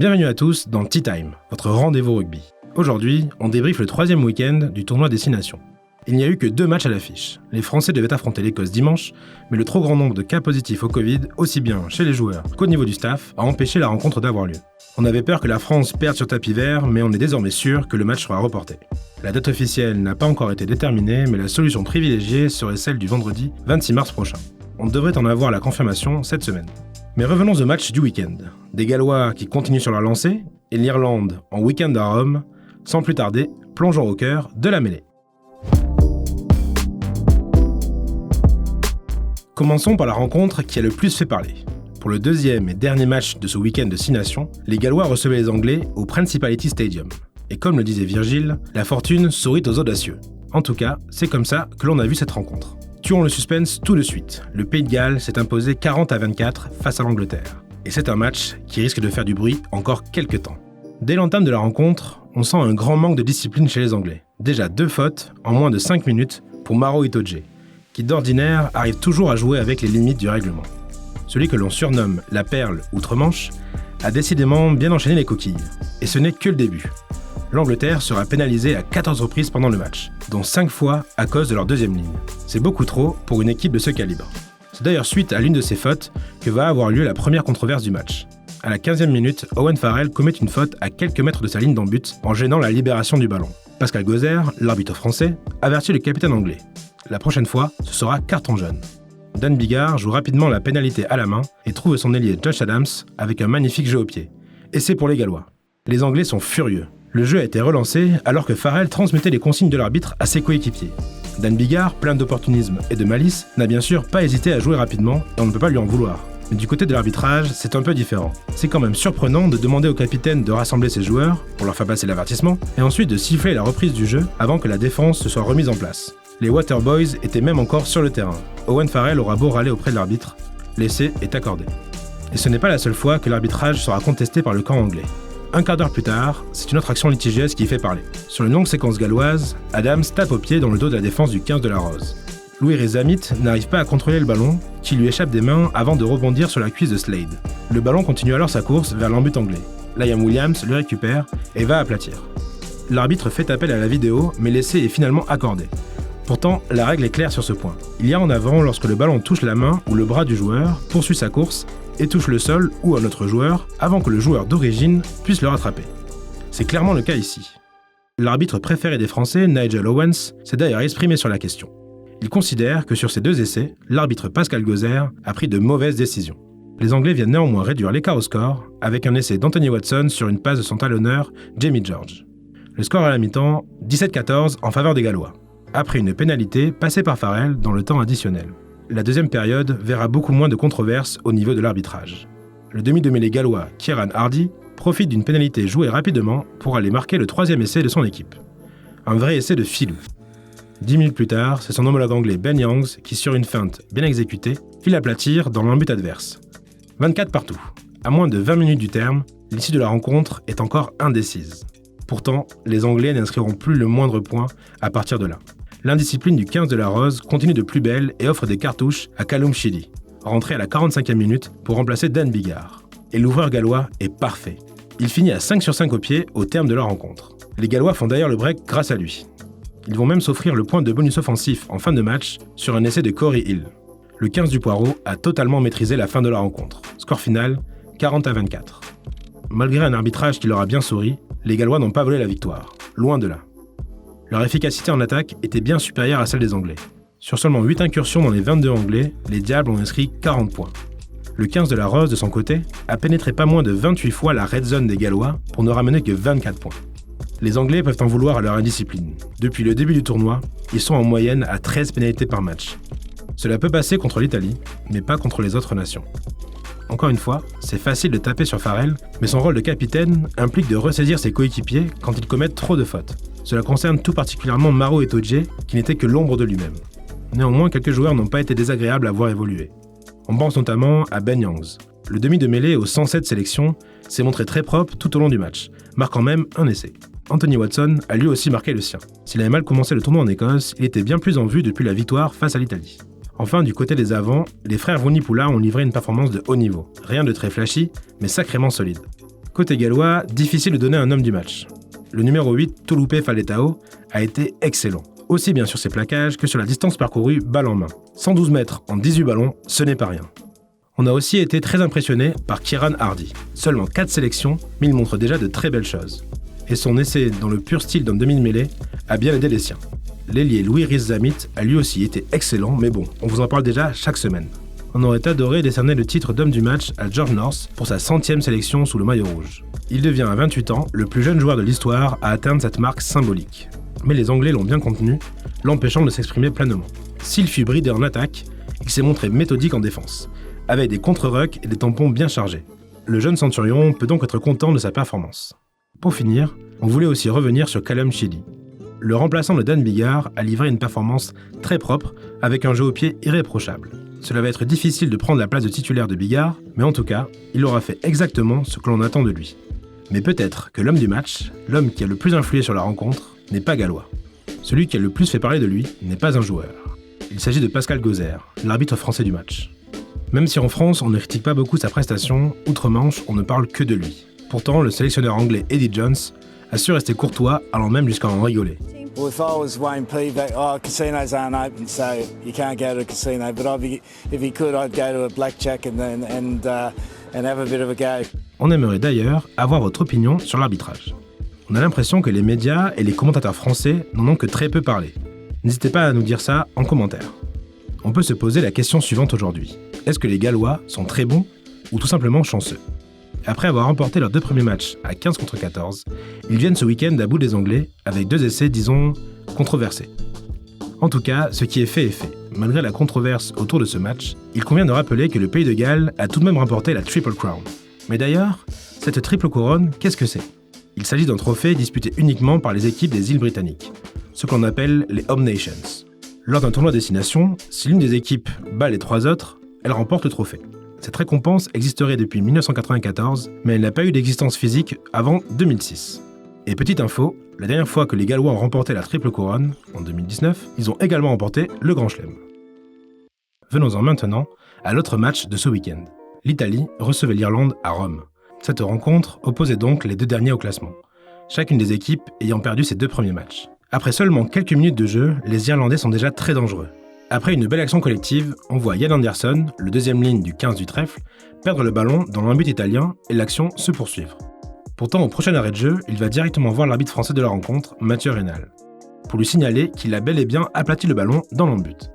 Bienvenue à tous dans Tea Time, votre rendez-vous rugby. Aujourd'hui, on débriefe le 3e week-end du tournoi Destination. Il n'y a eu que 2 matchs à l'affiche. Les Français devaient affronter l'Écosse dimanche, mais le trop grand nombre de cas positifs au Covid, aussi bien chez les joueurs qu'au niveau du staff, a empêché la rencontre d'avoir lieu. On avait peur que la France perde sur tapis vert, mais on est désormais sûr que le match sera reporté. La date officielle n'a pas encore été déterminée, mais la solution privilégiée serait celle du vendredi 26 mars prochain. On devrait en avoir la confirmation cette semaine. Mais revenons au match du week-end. Des Gallois qui continuent sur leur lancée, et l'Irlande en week-end à Rome. Sans plus tarder, plongeons au cœur de la mêlée. Commençons par la rencontre qui a le plus fait parler. Pour le 2e et dernier match de ce week-end de 6 nations, les Gallois recevaient les Anglais au Principality Stadium. Et comme le disait Virgile, la fortune sourit aux audacieux. En tout cas, c'est comme ça que l'on a vu cette rencontre. Tuons le suspense tout de suite. Le Pays de Galles s'est imposé 40-24 face à l'Angleterre. Et c'est un match qui risque de faire du bruit encore quelques temps. Dès l'entame de la rencontre, on sent un grand manque de discipline chez les Anglais. Déjà 2 fautes en moins de 5 minutes pour Maro Itoje, qui d'ordinaire arrive toujours à jouer avec les limites du règlement. Celui que l'on surnomme la perle outre-Manche a décidément bien enchaîné les coquilles. Et ce n'est que le début. L'Angleterre sera pénalisée à 14 reprises pendant le match, dont 5 fois à cause de leur 2e ligne. C'est beaucoup trop pour une équipe de ce calibre. C'est d'ailleurs suite à l'une de ces fautes que va avoir lieu la première controverse du match. À la 15e minute, Owen Farrell commet une faute à quelques mètres de sa ligne d'en but en gênant la libération du ballon. Pascal Gozer, l'arbitre français, avertit le capitaine anglais. La prochaine fois, ce sera carton jaune. Dan Biggar joue rapidement la pénalité à la main et trouve son ailier Josh Adams avec un magnifique jeu au pied. Et c'est pour les Gallois. Les Anglais sont furieux. Le jeu a été relancé alors que Farrell transmettait les consignes de l'arbitre à ses coéquipiers. Dan Biggar, plein d'opportunisme et de malice, n'a bien sûr pas hésité à jouer rapidement et on ne peut pas lui en vouloir. Mais du côté de l'arbitrage, c'est un peu différent. C'est quand même surprenant de demander au capitaine de rassembler ses joueurs pour leur faire passer l'avertissement et ensuite de siffler la reprise du jeu avant que la défense se soit remise en place. Les Waterboys étaient même encore sur le terrain. Owen Farrell aura beau râler auprès de l'arbitre, l'essai est accordé. Et ce n'est pas la seule fois que l'arbitrage sera contesté par le camp anglais. Un quart d'heure plus tard, c'est une autre action litigieuse qui fait parler. Sur une longue séquence galloise, Adams tape au pied dans le dos de la défense du 15 de la Rose. Louis Rezamit n'arrive pas à contrôler le ballon, qui lui échappe des mains avant de rebondir sur la cuisse de Slade. Le ballon continue alors sa course vers l'embut anglais. Liam Williams le récupère et va aplatir. L'arbitre fait appel à la vidéo, mais l'essai est finalement accordé. Pourtant, la règle est claire sur ce point. Il y a en avant lorsque le ballon touche la main ou le bras du joueur, poursuit sa course et touche le sol ou un autre joueur avant que le joueur d'origine puisse le rattraper. C'est clairement le cas ici. L'arbitre préféré des Français, Nigel Owens, s'est d'ailleurs exprimé sur la question. Il considère que sur ces 2 essais, l'arbitre Pascal Gozer a pris de mauvaises décisions. Les Anglais viennent néanmoins réduire l'écart au score avec un essai d'Anthony Watson sur une passe de son talonneur, Jamie George. Le score à la mi-temps, 17-14 en faveur des Gallois, après une pénalité passée par Farrell dans le temps additionnel. La 2e période verra beaucoup moins de controverses au niveau de l'arbitrage. Le demi de mêlée gallois, Kieran Hardy, profite d'une pénalité jouée rapidement pour aller marquer le 3e essai de son équipe. Un vrai essai de filou. 10 minutes plus tard, c'est son homologue anglais Ben Youngs qui, sur une feinte bien exécutée, fit l'aplatir dans l'embut adverse. 24 partout. À moins de 20 minutes du terme, l'issue de la rencontre est encore indécise. Pourtant, les Anglais n'inscriront plus le moindre point à partir de là. L'indiscipline du 15 de la Rose continue de plus belle et offre des cartouches à Callum Sheedy, rentré à la 45e minute pour remplacer Dan Biggar. Et l'ouvreur gallois est parfait. Il finit à 5 sur 5 au pied au terme de leur rencontre. Les Gallois font d'ailleurs le break grâce à lui. Ils vont même s'offrir le point de bonus offensif en fin de match sur un essai de Corey Hill. Le 15 du Poireau a totalement maîtrisé la fin de la rencontre. Score final, 40-24. Malgré un arbitrage qui leur a bien souri, les Gallois n'ont pas volé la victoire. Loin de là. Leur efficacité en attaque était bien supérieure à celle des Anglais. Sur seulement 8 incursions dans les 22 Anglais, les Diables ont inscrit 40 points. Le 15 de la Rose, de son côté, a pénétré pas moins de 28 fois la red zone des Gallois pour ne ramener que 24 points. Les Anglais peuvent en vouloir à leur indiscipline. Depuis le début du tournoi, ils sont en moyenne à 13 pénalités par match. Cela peut passer contre l'Italie, mais pas contre les autres nations. Encore une fois, c'est facile de taper sur Farrell, mais son rôle de capitaine implique de ressaisir ses coéquipiers quand ils commettent trop de fautes. Cela concerne tout particulièrement Maro Itoje, qui n'était que l'ombre de lui-même. Néanmoins, quelques joueurs n'ont pas été désagréables à voir évoluer. On pense notamment à Ben Youngs. Le demi de mêlée aux 107 sélections s'est montré très propre tout au long du match, marquant même un essai. Anthony Watson a lui aussi marqué le sien. S'il avait mal commencé le tournoi en Écosse, il était bien plus en vue depuis la victoire face à l'Italie. Enfin, du côté des avants, les frères Vunipola ont livré une performance de haut niveau. Rien de très flashy, mais sacrément solide. Côté gallois, difficile de donner un homme du match. Le numéro 8, Tulupe Faletao, a été excellent, aussi bien sur ses plaquages que sur la distance parcourue balle en main. 112 mètres en 18 ballons, ce n'est pas rien. On a aussi été très impressionné par Kieran Hardy. Seulement 4 sélections, mais il montre déjà de très belles choses. Et son essai dans le pur style d'un demi-mêlée a bien aidé les siens. L'ailier Louis Riz-Zamit a lui aussi été excellent, mais bon, on vous en parle déjà chaque semaine. On aurait adoré décerner le titre d'homme du match à George North pour sa 100e sélection sous le maillot rouge. Il devient à 28 ans le plus jeune joueur de l'histoire à atteindre cette marque symbolique. Mais les Anglais l'ont bien contenu, l'empêchant de s'exprimer pleinement. S'il fut bridé en attaque, il s'est montré méthodique en défense, avec des contre-rucks et des tampons bien chargés. Le jeune centurion peut donc être content de sa performance. Pour finir, on voulait aussi revenir sur Callum Chili. Le remplaçant de Dan Biggar a livré une performance très propre, avec un jeu au pied irréprochable. Cela va être difficile de prendre la place de titulaire de Biggar, mais en tout cas, il aura fait exactement ce que l'on attend de lui. Mais peut-être que l'homme du match, l'homme qui a le plus influé sur la rencontre, n'est pas gallois. Celui qui a le plus fait parler de lui n'est pas un joueur. Il s'agit de Pascal Gauzer, l'arbitre français du match. Même si en France, on ne critique pas beaucoup sa prestation, outre-Manche, on ne parle que de lui. Pourtant, le sélectionneur anglais Eddie Jones a su rester courtois, allant même jusqu'à en rigoler. Well, if I was Wayne Peebeck, casinos aren't open, so you can't go to a casino. But if he could, I'd go to a blackjack and have a bit of a go. On aimerait d'ailleurs avoir votre opinion sur l'arbitrage. On a l'impression que les médias et les commentateurs français n'en ont que très peu parlé. N'hésitez pas à nous dire ça en commentaire. On peut se poser la question suivante aujourd'hui. Est-ce que les Gallois sont très bons ou tout simplement chanceux ? Après avoir remporté leurs 2 premiers matchs à 15 contre 14, ils viennent ce week-end à bout des Anglais avec 2 essais, disons, controversés. En tout cas, ce qui est fait. Malgré la controverse autour de ce match, il convient de rappeler que le pays de Galles a tout de même remporté la Triple Crown. Mais d'ailleurs, cette triple couronne, qu'est-ce que c'est ? Il s'agit d'un trophée disputé uniquement par les équipes des îles britanniques, ce qu'on appelle les Home Nations. Lors d'un tournoi destination, si l'une des équipes bat les 3 autres, elle remporte le trophée. Cette récompense existerait depuis 1994, mais elle n'a pas eu d'existence physique avant 2006. Et petite info, la dernière fois que les Gallois ont remporté la triple couronne, en 2019, ils ont également remporté le Grand Chelem. Venons-en maintenant à l'autre match de ce week-end. L'Italie recevait l'Irlande à Rome. Cette rencontre opposait donc les 2 derniers au classement, chacune des équipes ayant perdu ses 2 premiers matchs. Après seulement quelques minutes de jeu, les Irlandais sont déjà très dangereux. Après une belle action collective, on voit Ian Anderson, le 2e ligne du 15 du trèfle, perdre le ballon dans un but italien et l'action se poursuivre. Pourtant, au prochain arrêt de jeu, il va directement voir l'arbitre français de la rencontre, Mathieu Reynal, pour lui signaler qu'il a bel et bien aplati le ballon dans l'en-but.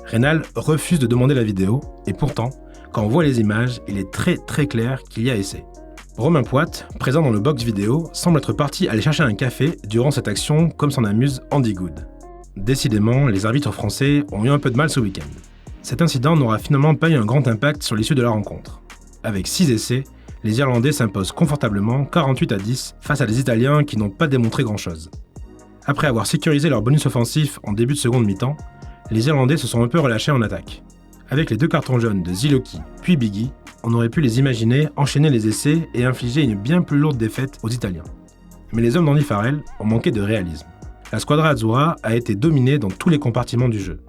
Reynal refuse de demander la vidéo, et pourtant, quand on voit les images, il est très clair qu'il y a essai. Romain Poite, présent dans le box vidéo, semble être parti aller chercher un café durant cette action, comme s'en amuse Andy Good. Décidément, les arbitres français ont eu un peu de mal ce week-end. Cet incident n'aura finalement pas eu un grand impact sur l'issue de la rencontre. Avec 6 essais, les Irlandais s'imposent confortablement 48-10 face à des Italiens qui n'ont pas démontré grand-chose. Après avoir sécurisé leur bonus offensif en début de seconde mi-temps, les Irlandais se sont un peu relâchés en attaque. Avec les 2 cartons jaunes de Ziloki puis Biggie, on aurait pu les imaginer enchaîner les essais et infliger une bien plus lourde défaite aux Italiens. Mais les hommes d'Andy Farrell ont manqué de réalisme. La squadra Azzurra a été dominée dans tous les compartiments du jeu.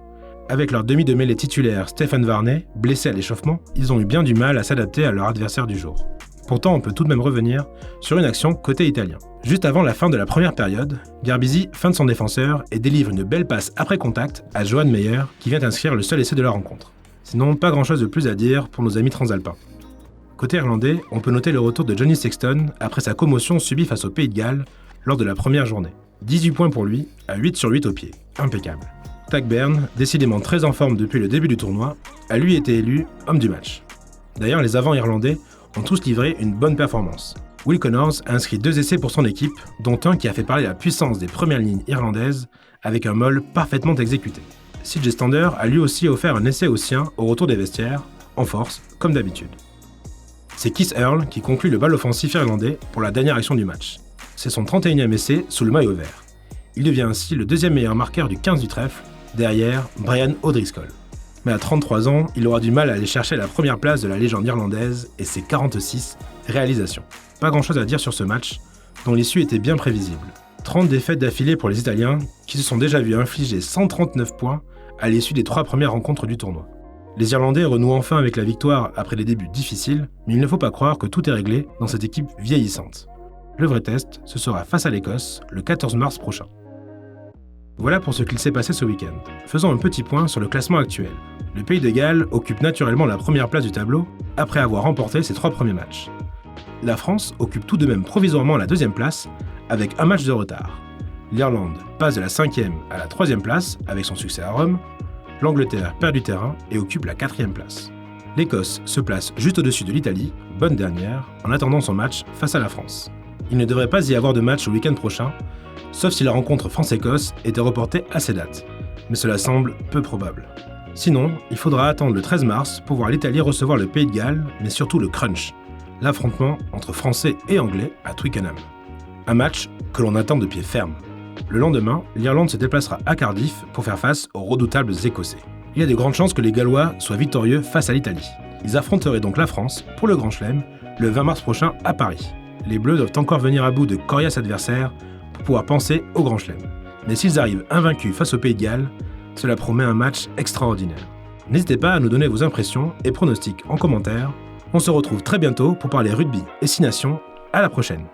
Avec leur demi de mêlée titulaire Stéphane Varney, blessé à l'échauffement, ils ont eu bien du mal à s'adapter à leur adversaire du jour. Pourtant, on peut tout de même revenir sur une action côté italien. Juste avant la fin de la première période, Garbisi feinte son défenseur et délivre une belle passe après contact à Johan Meyer, qui vient inscrire le seul essai de la rencontre. Sinon, pas grand-chose de plus à dire pour nos amis transalpins. Côté irlandais, on peut noter le retour de Johnny Sexton après sa commotion subie face au Pays de Galles lors de la première journée. 18 points pour lui, à 8 sur 8 au pied. Impeccable. Tagburn, décidément très en forme depuis le début du tournoi, a lui été élu homme du match. D'ailleurs, les avants irlandais ont tous livré une bonne performance. Will Connors a inscrit 2 essais pour son équipe, dont un qui a fait parler la puissance des premières lignes irlandaises avec un maul parfaitement exécuté. CJ Stander a lui aussi offert un essai au sien au retour des vestiaires, en force, comme d'habitude. C'est Keith Earl qui conclut le bal offensif irlandais pour la dernière action du match. C'est son 31e essai sous le maillot vert. Il devient ainsi le 2e meilleur marqueur du 15 du trèfle, derrière Brian O'Driscoll. Mais à 33 ans, il aura du mal à aller chercher la première place de la légende irlandaise et ses 46 réalisations. Pas grand chose à dire sur ce match, dont l'issue était bien prévisible. 30 défaites d'affilée pour les Italiens, qui se sont déjà vus infliger 139 points à l'issue des 3 premières rencontres du tournoi. Les Irlandais renouent enfin avec la victoire après des débuts difficiles, mais il ne faut pas croire que tout est réglé dans cette équipe vieillissante. Le vrai test, ce sera face à l'Écosse, le 14 mars prochain. Voilà pour ce qu'il s'est passé ce week-end. Faisons un petit point sur le classement actuel. Le Pays de Galles occupe naturellement la première place du tableau, après avoir remporté ses 3 premiers matchs. La France occupe tout de même provisoirement la 2e place, avec un match de retard. L'Irlande passe de la 5e à la 3e place, avec son succès à Rome. L'Angleterre perd du terrain et occupe la 4e place. L'Écosse se place juste au-dessus de l'Italie, bonne dernière, en attendant son match face à la France. Il ne devrait pas y avoir de match au week-end prochain, sauf si la rencontre France-Écosse était reportée à ces dates, mais cela semble peu probable. Sinon, il faudra attendre le 13 mars pour voir l'Italie recevoir le Pays de Galles, mais surtout le Crunch, l'affrontement entre Français et Anglais à Twickenham. Un match que l'on attend de pied ferme. Le lendemain, l'Irlande se déplacera à Cardiff pour faire face aux redoutables Écossais. Il y a de grandes chances que les Gallois soient victorieux face à l'Italie. Ils affronteraient donc la France pour le Grand Chelem le 20 mars prochain à Paris. Les Bleus doivent encore venir à bout de coriaces adversaires pour pouvoir penser au Grand Chelem. Mais s'ils arrivent invaincus face au Pays de Galles, cela promet un match extraordinaire. N'hésitez pas à nous donner vos impressions et pronostics en commentaire. On se retrouve très bientôt pour parler rugby et 6 nations. À la prochaine.